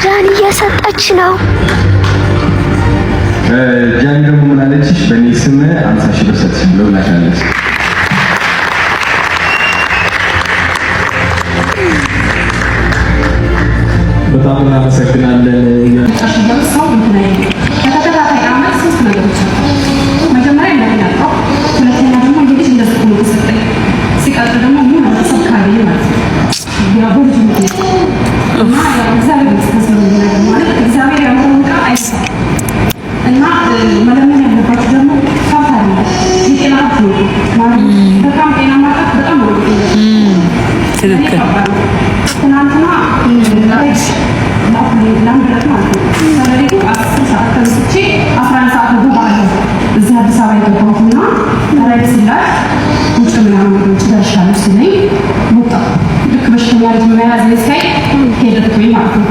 ጃኒ እየሰጠች ነው። ጃኒ ደግሞ ምን አለችሽ? በእኔ ስም 50,000 ብር ሰጥሽ ብለው ላሻለች። በጣም እናመሰግናለን። ተከታታይ አመት 3 ነገሮች መጀመሪያ እንደሚያውቀው፣ ሁለተኛ ደግሞ እንግዲህ እንደዚህ ነው ተሰጠኝ። ሲቀጥል ደግሞ ምን አሰብ ካለ ማለት ነው ያው ብዙ ምክንያት እና ያው እግዚአብሔር ይመስገን ነው ማለት እግዚአብሔር ያመጣው ቃል አይሰራ እና መለመን ያለባችሁ ደግሞ ካፋለ የጤና ነው ማለት በጣም ጤና ማጣት በጣም ነው ትክክል። ትናንትና ላይሽ ላምብረት ማለት ነው ሰለሪቱ 10 ሰዓት ተነስቼ 11 ሰዓት ነው ባለው እዚህ አዲስ አበባ የገባሁትና ራይድ ሲላል ውጭ ምናምን ወደ ደርሻለሁ ሲለኝ ወጣ። ልክ በሽተኛ ልጅ መያዝ ላይ ሄደኩኝ ማለት ነው።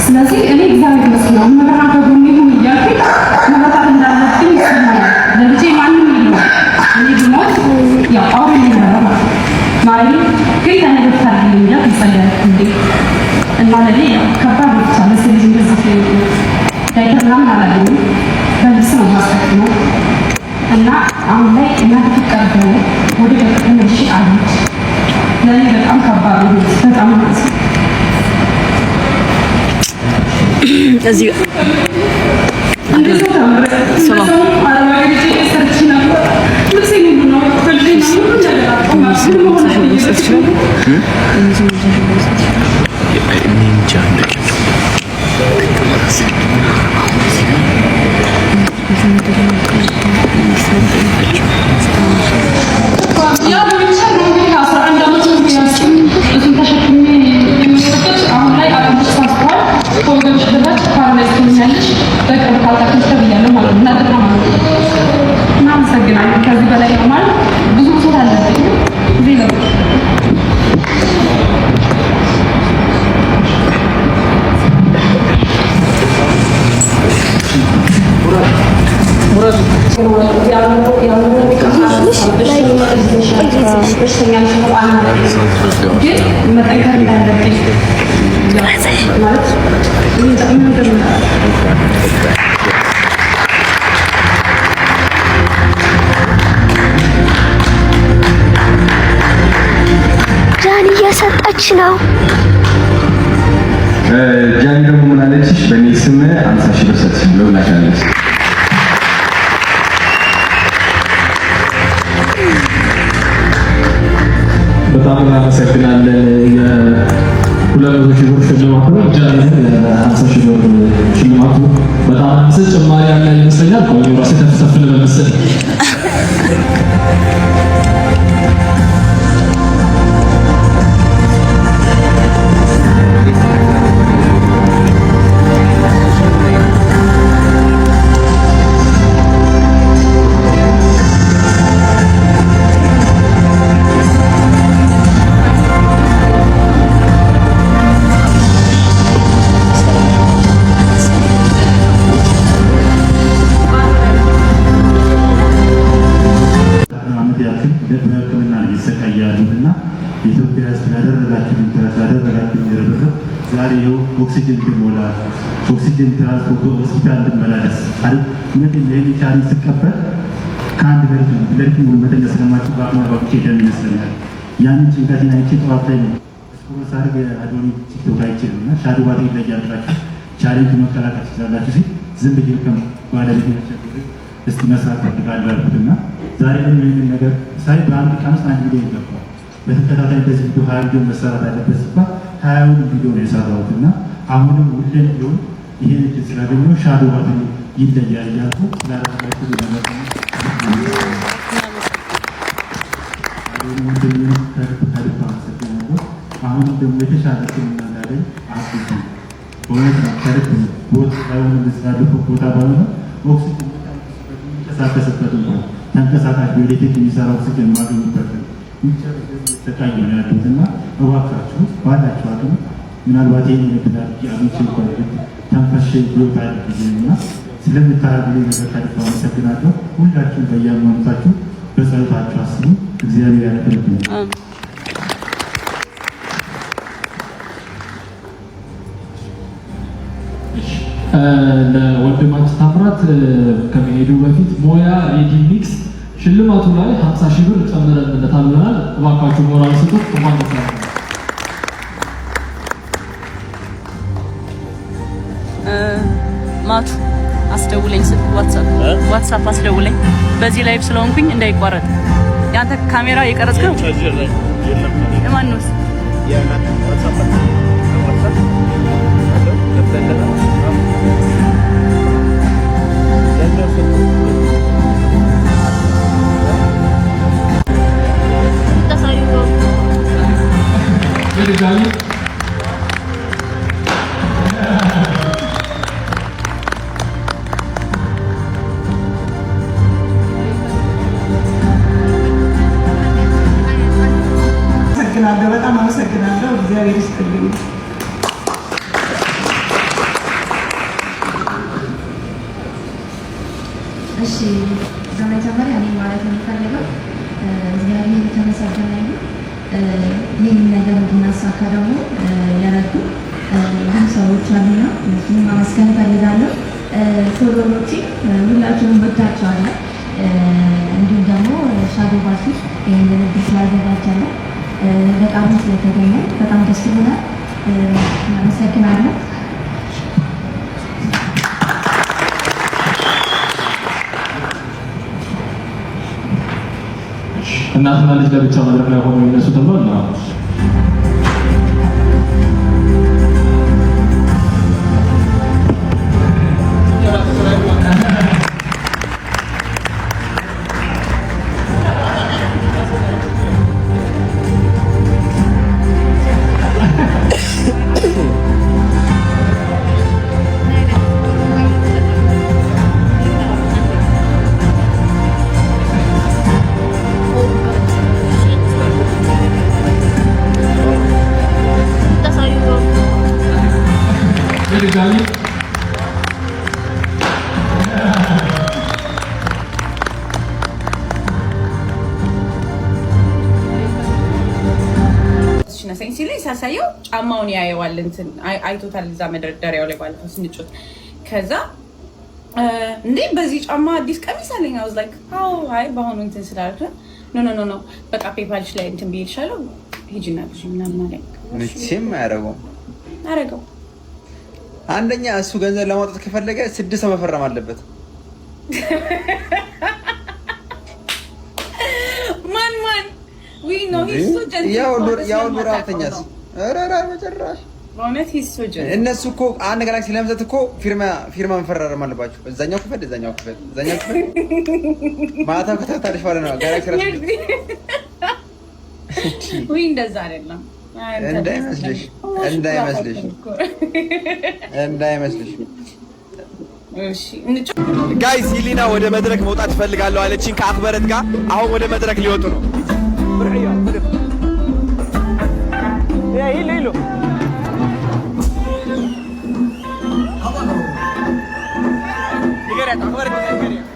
ስለዚህ እኔ እግዚአብሔር ይመስገን መብራት በጎኔ ይሁን እያልኩኝ መብራት እንዳለብኝ ይሰማኛል። ለልጄ ማንም የለውም። እኔ ብሞት ያው አውሬ ነው ማለት ግን ተነገር ታርግልኝ ያ ይጸልያል እንዴ እና ለኔ ያው ከባድ ብቻ ለሰልጅ እንደዚህ ዳይተርናም አላገኝም በልብስ ነው ማስቀጥነው እና አሁን ላይ እናት ተቀበለ ወደ ከተመሽ አለች። ለኔ በጣም ከባድ ነው። በጣም እዚህ እንደዚህ ነው አረጋግጬ ሰርች ነበር ልብሴን ሁሉ ነው ከልጅ ነው ከዚህ በላይ ነው ማለት ብዙ ሰው አለብኝ እዚህ ነው ጃኒ እየሰጠች ነው። ጃኒ ደግሞ ምን አለችሽ? በእኔ ስም 50,000 ብር ሰጥሽ ብለው ላሻለች። በጣም እናመሰግናለን። የ200,000 ብር ሽልማት ነው። ጃኒ 50,000 ብር ሽልማቱ በጣም ተጨማሪ ያለ ይመስለኛል። ቆይ ራሴ ተፍተፍ ለመሰል የኢትዮጵያ ሕዝብ ያደረጋችሁን ጥረት ያደረጋችሁን ርብርብ ዛሬ ይኸው ኦክሲጅን እንድሞላ ኦክሲጅን ትራንስፖርት ሆስፒታል እንድመላለስ አይደል? ምንም ይሄን ቻሌንጅ ስቀበል ከአንድ ለሊት ሙሉ መተኛ ስለማችሁ በአቅማባችሁ ሄደን ይመስለኛል። ያንን ጭንቀቴን አይቼ ጠዋት ላይ ነው ስፖርት አድርግ አዶኒ ቲክቶክ አይቼ ነው እና ሻዶ ባትሪ ላይ ያላችሁ ቻሌንጅ መከላከል ትችላላችሁ ሲል ዝም ብዬ ባለቤት ተቸግሬ እስቲ መስራት ፈልጋለሁ አልኩትና ዛሬ ደግሞ ይህንን ነገር ሳይ በአንድ ቀን ውስጥ 1 ሚሊዮን ገባ። በተከታታይ እንደዚህ ቪዲዮ 20 ቪዲዮ መሰራት አለበት ሲባል 20 ቪዲዮ ነው የሰራሁት እና አሁንም ሁሌም ቢሆን ይሄን እድል ስላገኘሁ ሻዶ ባትሪ ይለያል እያልኩ ስላደረጋችሁ ከልብ አመሰግናለሁ። አሁንም ደግሞ የተሻለ ሕክምና እንዳገኝ አስቡ። በእውነት ነው ከልብ ቦታ ባይሆን እንደዚህ ቦታ ባይሆን ኦክሲጅን የሚንቀሳቀስበት እንኳን ተንቀሳቃሽ በኤሌክትሪክ የሚሰራ ኦክሲጅን ማግኘበት ተቃይ ነው ያሉትና እባካችሁ ባላችሁ አቅም ምናልባት ይህን የምትላል አግኝቼ እንኳን ተንፈሽ ቢወጣ ያለብኝና ስለምታደርጉልኝ ነገር ከልብ አመሰግናለሁ። ሁላችሁም በየሃይማኖታችሁ በጸሎታችሁ አስቡ። እግዚአብሔር ያክብርልኝ። ለወንድማችን ታምራት ከመሄዱ በፊት ሞያ ሬዲ ሚክስ ሽልማቱ ላይ 50,000 ብር ጨምረንለታል ብለናል። እባካችሁ ሞራል ስጡት። እንኳን ደስ ያላችሁ። ማቱ አስደውለኝ፣ ስልክ ዋትሳፕ አስደውለኝ። በዚህ ላይቭ ስለሆንኩኝ እንዳይቋረጥ። ያንተ ካሜራ የቀረጽከው የማን ነው? በጣም አመሰግናለሁ። እግዚአብሔር ይስጥልኝ። እሺ፣ በመጀመሪያ እኔ ማለት የምፈልገው እግዚአብሔር የተመሰገነ ይሁን። ይህን ነገር እንድናሳካ ደግሞ የረዱ ብዙ ሰዎች አሉና እነሱንም ማመስገን እፈልጋለሁ። ፎሎወሮቼ ሁላችሁንም ወዳችኋለሁ። እንዲሁም ደግሞ ሻዶ ባሲ ይህንን እድል ስላዘጋጀልን በጣም ስለተገኘ በጣም ደስ ብሎናል። አመሰግናለሁ። እናትና ልጅ ለብቻ መድረክ ላይ ሆነው ይነሱ ተብሏል። ሲለኝ ሳሳየው ጫማውን ያየዋል። እንትን አይቶታል እዛ መደርደሪያው ላይ ባለፈው ስንጮት። ከዛ እንዴ በዚህ ጫማ አዲስ ቀሚስ አለኝ። አውዝ ላይክ አዎ አይ በአሁኑ እንትን ስላልኩ ኖ በቃ ፔፓልሽ ላይ እንትን ብዬልሻለሁ ሂጂና ግዢ ምናምን አለኝ። መቼም አያረገው። አንደኛ እሱ ገንዘብ ለማውጣት ከፈለገ 6 ሰው መፈረም አለበት። ማን we know he's so gentle. ያው ኑራተኛስ አራራ መጨረሻ በእውነት he's so gentle። እነሱ እኮ አንድ ጋላክሲ ለመምጣት እኮ ፊርማ መፈራረም አለባቸው። እዛኛው ክፈል ማታ ከተታሪፍ ባለ ነው ጋላክሲ ራስ ወይ እንደዛ አይደለም። እንዳይመስልሽ እሺ ጋይስ ሂሊና ወደ መድረክ መውጣት ፈልጋለሁ አለችኝ ከአክበረት ጋር። አሁን ወደ መድረክ ሊወጡ ነው። ሂሎ ንገሪያት አክበረት ንገሪያት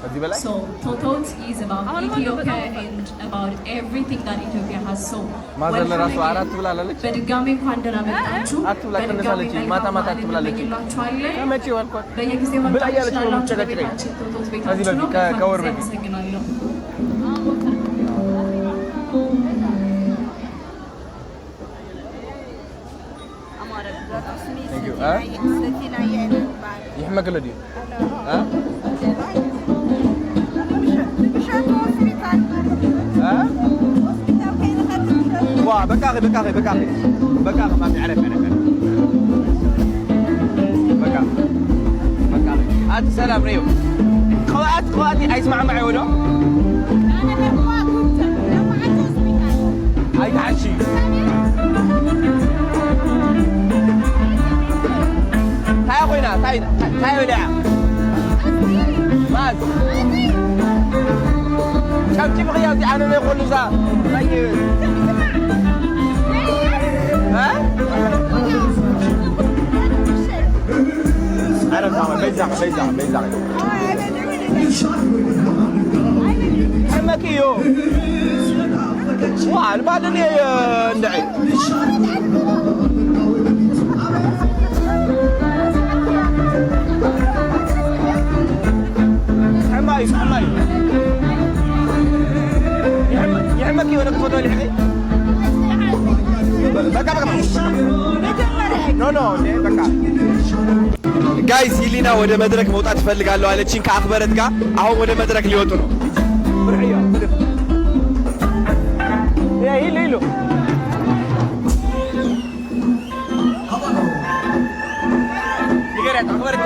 So Totot is about Ethiopia and about everything that Ethiopia has. So በድጋሚ እንኳን ደህና መጣችሁ። በድጋሚ በየጊዜው መጣችሁ ላላችሁ ቤታችን ቶቶት ቤታችን ነው። አመሰግናለሁ። يحمك لدي واه بكاغي ما بيعرف انا بكاغي هات سلام ريو خواتي اسمع معي ولا هاي تعشي هاي اخوينا هاي ولا ماز كم تبغي يا انا ما يقول له طيب ها انا فاهم بيزعل حمكيو واه بعد اللي ندعي حماي يحمك يونك فوتو لحقي بكا نو بكا ጋይስ ሂሊና ወደ መድረክ መውጣት ፈልጋለሁ አለችኝ ከአክበረት ጋር አሁን ወደ መድረክ ሊወጡ ነው ብርዕዮ ያ ሂሎ ይገራታ አክበረት